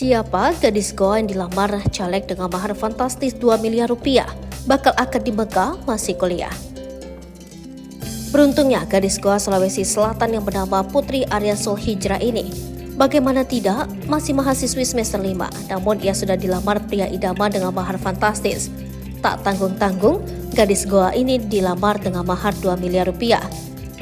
Siapa gadis Goa yang dilamar caleg dengan mahar fantastis 2 miliar rupiah? Bakal akad di Mekah masih kuliah. Beruntungnya gadis Goa Sulawesi Selatan yang bernama Putri Aryan Sulhijrah ini, bagaimana tidak, masih mahasiswi semester 5, namun ia sudah dilamar pria idaman dengan mahar fantastis. Tak tanggung-tanggung, gadis Goa ini dilamar dengan mahar 2 miliar rupiah.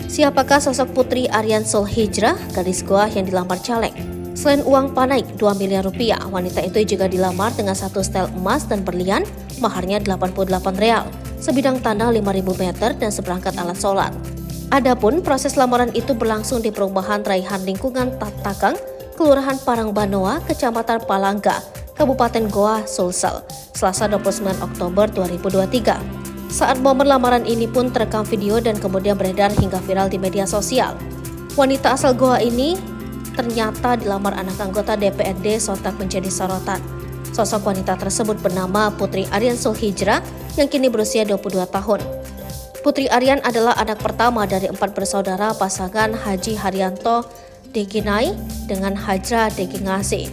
Siapakah sosok Putri Aryan Sulhijrah, gadis Goa yang dilamar caleg? Selain uang panai 2 miliar rupiah, wanita itu juga dilamar dengan satu setel emas dan berlian, maharnya 88 real, sebidang tanah 5.000 meter dan seperangkat alat sholat. Adapun proses lamaran itu berlangsung di perumahan Raihan Lingkungan Tatakang, Kelurahan Parangbanoa, Kecamatan Palangga, Kabupaten Goa, Sulsel, Selasa 29 Oktober 2023. Saat momen lamaran ini pun terekam video dan kemudian beredar hingga viral di media sosial. Wanita asal Goa ini ternyata dilamar anak anggota DPRD sontak menjadi sorotan. Sosok wanita tersebut bernama Putri Aryan Sulhijrah yang kini berusia 22 tahun. Putri Aryan adalah anak pertama dari 4 bersaudara pasangan Haji Haryanto Deginai dengan Hajra Degingasi.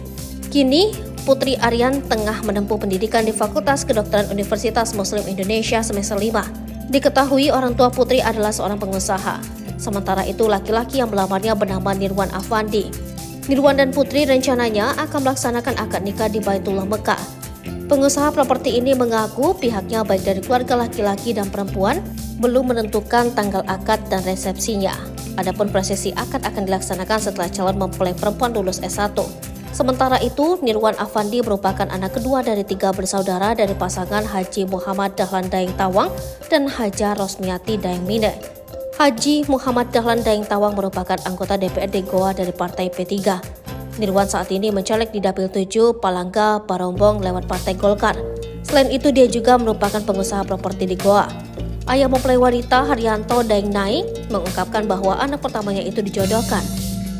Kini, Putri Aryan tengah menempuh pendidikan di Fakultas Kedokteran Universitas Muslim Indonesia semester 5. Diketahui orang tua Putri adalah seorang pengusaha. Sementara itu laki-laki yang melamarnya bernama Nirwan Afandi. Nirwan dan Putri rencananya akan melaksanakan akad nikah di Baitullah Mekah. Pengusaha properti ini mengaku pihaknya baik dari keluarga laki-laki dan perempuan belum menentukan tanggal akad dan resepsinya. Adapun prosesi akad akan dilaksanakan setelah calon mempelai perempuan lulus S1. Sementara itu, Nirwan Afandi merupakan anak kedua dari 3 bersaudara dari pasangan Haji Muhammad Dahlan Daeng Tawang dan Haja Rosmiati Daeng Mine. Haji Muhammad Dahlan Daeng Tawang merupakan anggota DPRD Goa dari Partai P3. Nirwan saat ini mencaleg di Dapil 7 Palangga Barombong lewat Partai Golkar. Selain itu dia juga merupakan pengusaha properti di Goa. Ayah mempelai wanita Haryanto Daeng Nai mengungkapkan bahwa anak pertamanya itu dijodohkan.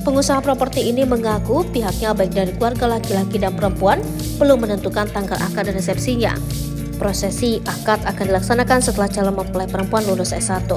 Pengusaha properti ini mengaku pihaknya baik dari keluarga laki-laki dan perempuan belum menentukan tanggal akad dan resepsinya. Prosesi akad akan dilaksanakan setelah calon mempelai perempuan lulus S1.